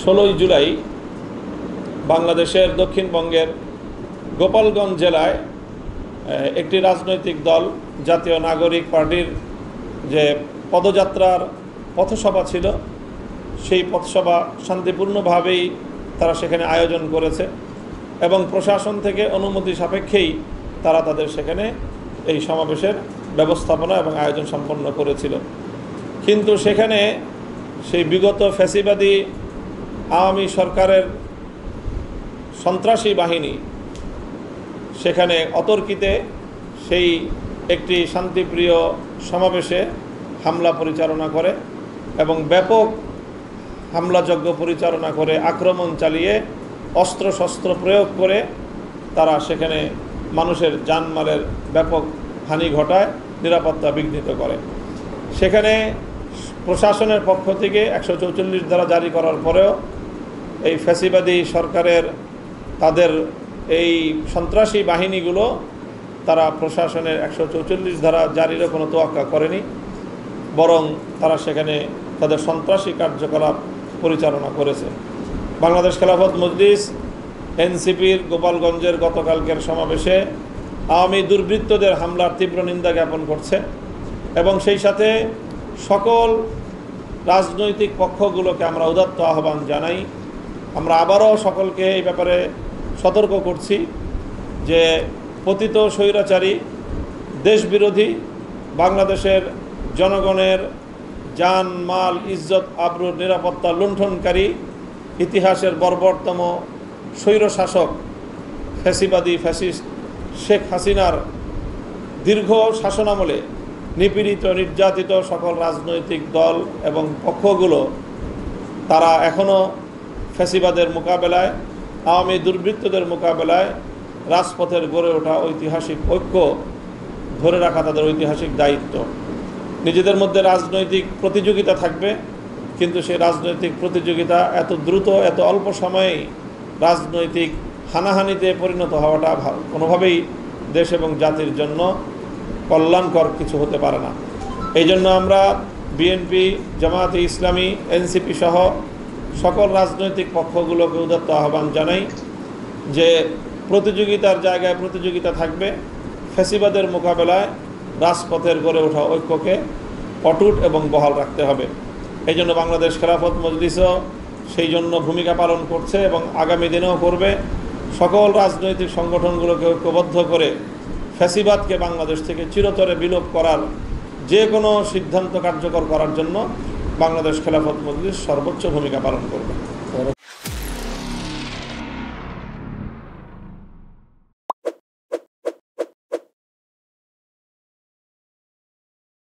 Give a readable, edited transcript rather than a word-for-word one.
16ই জুলাই বাংলাদেশের দক্ষিণবঙ্গের গোপালগঞ্জ জেলায় একটি রাজনৈতিক দল জাতীয় নাগরিক পার্টির যে পদযাত্রার পথসভা ছিল, সেই পথসভা শান্তিপূর্ণভাবেই তারা সেখানে আয়োজন করেছে এবং প্রশাসন থেকে অনুমতি সাপেক্ষেই তারা তাদের সেখানে এই সমাবেশের ব্যবস্থাপনা এবং আয়োজন সম্পন্ন করেছিল। কিন্তু সেখানে সেই বিগত ফ্যাসিবাদী আওয়ামী সরকারের সন্ত্রাসী বাহিনী সেখানে অতর্কিতে সেই একটি শান্তিপ্রিয় সমাবেশে হামলা পরিচালনা করে এবং ব্যাপক হামলাযজ্ঞ পরিচালনা করে আক্রমণ চালিয়ে অস্ত্রশস্ত্র প্রয়োগ করে তারা সেখানে মানুষের জানমালের ব্যাপক হানি ঘটায়, নিরাপত্তা বিঘ্নিত করে। সেখানে প্রশাসনের পক্ষ থেকে 144 ধারা জারি করার পরেও এই ফ্যাসিবাদী সরকারের তাদের এই সন্ত্রাসী বাহিনীগুলো তারা প্রশাসনের 144 ধারা জারিরও কোনো তোয়াক্কা করেনি, বরং তারা সেখানে তাদের সন্ত্রাসী কার্যকলাপ পরিচালনা করেছে। বাংলাদেশ খেলাফত মজলিস এনসিপির গোপালগঞ্জের গতকালকের সমাবেশে আওয়ামী দুর্বৃত্তদের হামলার তীব্র নিন্দা জ্ঞাপন করছে এবং সেই সাথে সকল রাজনৈতিক পক্ষগুলোকে আমরা উদাত্ত আহ্বান জানাই। আমরা আবারও সকলকে এই ব্যাপারে সতর্ক করছি যে পতিত স্বৈরাচারী দেশবিরোধী বাংলাদেশের জনগণের জান মাল ইজ্জত আবরুর নিরাপত্তা লুণ্ঠনকারী ইতিহাসের বর্বরতম স্বৈরশাসক ফ্যাসিবাদী ফ্যাসিস্ট শেখ হাসিনার দীর্ঘ শাসনামলে নিপীড়িত নির্যাতিত সকল রাজনৈতিক দল এবং পক্ষগুলো তারা এখনও ফ্যাসিবাদের মোকাবেলায়, আওয়ামী দুর্বৃত্তদের মোকাবেলায় রাজপথের গড়ে ওঠা ঐতিহাসিক ঐক্য ধরে রাখা তাদের ঐতিহাসিক দায়িত্ব। নিজেদের মধ্যে রাজনৈতিক প্রতিযোগিতা থাকবে, কিন্তু সেই রাজনৈতিক প্রতিযোগিতা এত দ্রুত এত অল্প সময়েই রাজনৈতিক হানাহানিতে পরিণত হওয়াটা কোনোভাবেই দেশ এবং জাতির জন্য কল্যাণকর কিছু হতে পারে না। এই জন্য আমরা বিএনপি, জামায়াতে ইসলামী, এনসিপি সহ সকল রাজনৈতিক পক্ষগুলোকে উদাত্ত আহ্বান জানাই যে প্রতিযোগিতার জায়গায় প্রতিযোগিতা থাকবে, ফ্যাসিবাদের মোকাবেলায় রাজপথের গড়ে ওঠা ঐক্যকে অটুট এবং বহাল রাখতে হবে। এই জন্য বাংলাদেশ খেলাফত মজলিসও সেই জন্য ভূমিকা পালন করছে এবং আগামী দিনেও করবে। সকল রাজনৈতিক সংগঠনগুলোকে ঐক্যবদ্ধ করে ফ্যাসিবাদকে বাংলাদেশ থেকে চিরতরে বিলোপ করার যে কোনো সিদ্ধান্ত কার্যকর করার জন্য বাংলাদেশ খেলাফত মজলিস সর্বোচ্চ ভূমিকা পালন করবে।